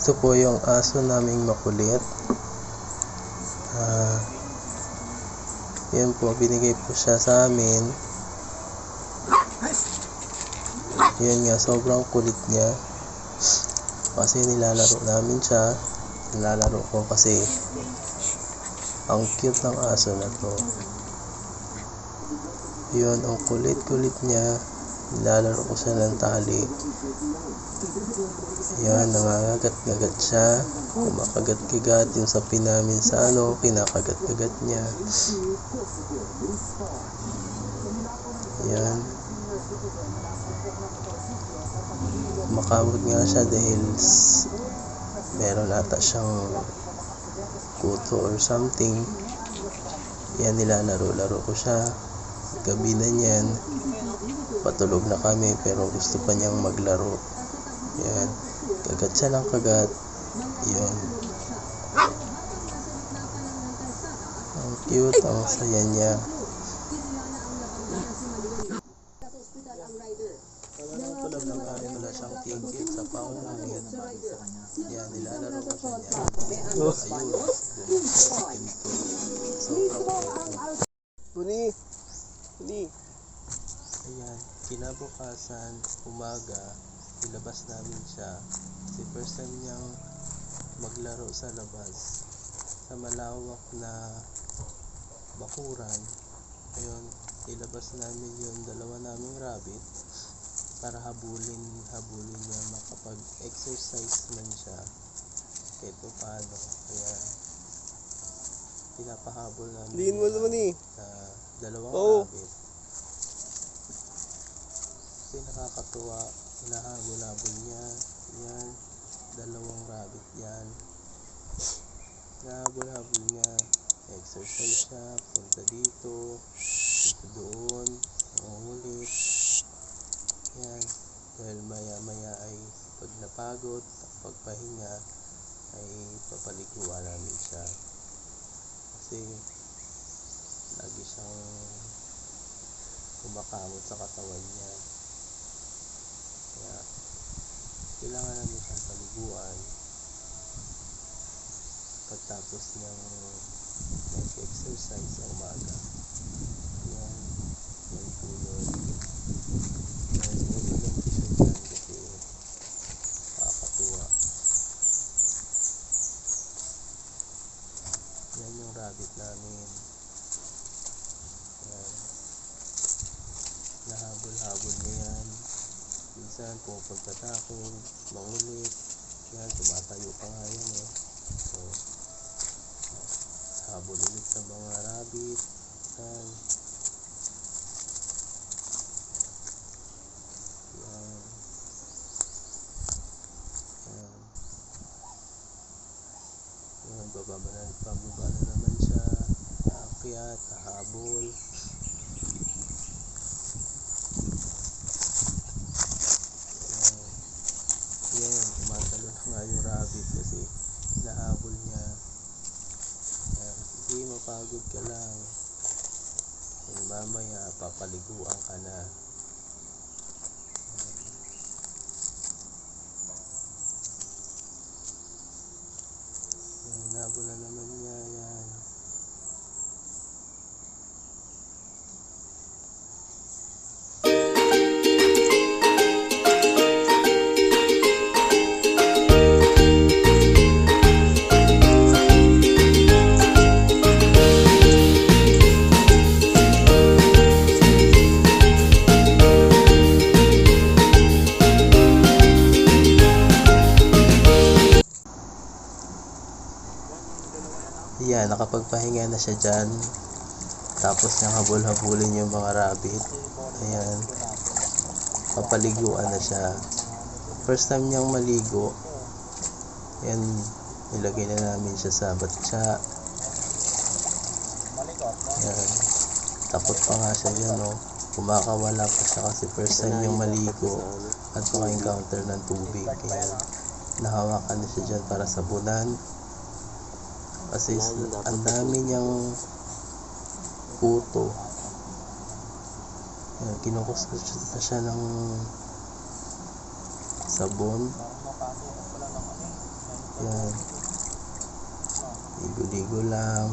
Ito po yung aso naming makulit. Yan po, binigay po siya sa amin. Yan nga, sobrang kulit niya. Kasi nilalaro namin siya. Nilalaro ko kasi ang cute ng aso na to. Yun, ang kulit-kulit niya. Nilalaro ko siya ng tali. Yan, nangangagat-gagat siya. Kumakagat-gagat yung sapi namin sa kinakagat-gagat niya. Yan. Makamot nga siya dahil meron ata siyang kuto or something. Yan, nilalaro-laro ko siya. Gabi na niyan. Patulog na kami pero gusto pa niyang maglaro. Yan. Kagat siya ng kagat. Yun. Ang cute. Ang saya niya. Tulog ng ari wala siyang tigil sa pangungit. Yan. Nilalaro ko siya niya. Ayun. Sobrang Buni. Ayan, kinabukasan, umaga, ilabas namin siya. Kasi first time niyang maglaro sa labas. Sa malawak na bakuran. Ayun, ilabas namin yung dalawa naming rabbit para habulin niya, makapag-exercise man siya kahit paano. Kaya pinapahabol namin Liin mo naman dalawang rabbit. Kasi nakakatuwa, hinahabol-habol niya. Yan, dalawang rabbit yan. Hinahabol-habol niya. Exercise siya, punta dito doon, ulit. Yan, dahil maya-maya ay pag napagod, pagpahinga, ay papaliguan namin siya. Kasi lagi siyang kumakamot sa katawan niya. Kaya kailangan namin siyang paliguan pagtapos niyang mag-exercise sa umaga. Yan po yun. Yan, nagulong ko siya dyan kasi nakakatuwa. Yan yung rabbit namin. Yan. Nahabol-habol niya yan. Minsan pupunta sa akin, mangulit. Yan, tumatayo pa nga yan eh. So, habol ulit sa mga rabbit. Yan. Yan. Yan. Yan, pababa na naman siya. Aakyat, hahabol. Yan, tumatalo na nga yung rabbit kasi nahabol niya. Yan, sige, mapagod ka lang. Yan, mamaya papaliguan ka na. Yan, nahabol na naman niya. Yan. Yan, nakapagpahinga na siya dyan. Tapos niyang habol-habulin yung mga rabbit. Ayan. Papaliguan na siya. First time niyang maligo. Yan, nilagay na namin siya sa batsa. Yan. Takot pa nga siya dyan, no. Kumakawala pa siya kasi first time niyang maligo at maka-encounter ng tubig. Ayan. Nahawakan na siya dyan para sabunan. Kasi ang dami niyang kuto. Kinukuskus na siya ng sabon. Yan. Ligo-ligo lang.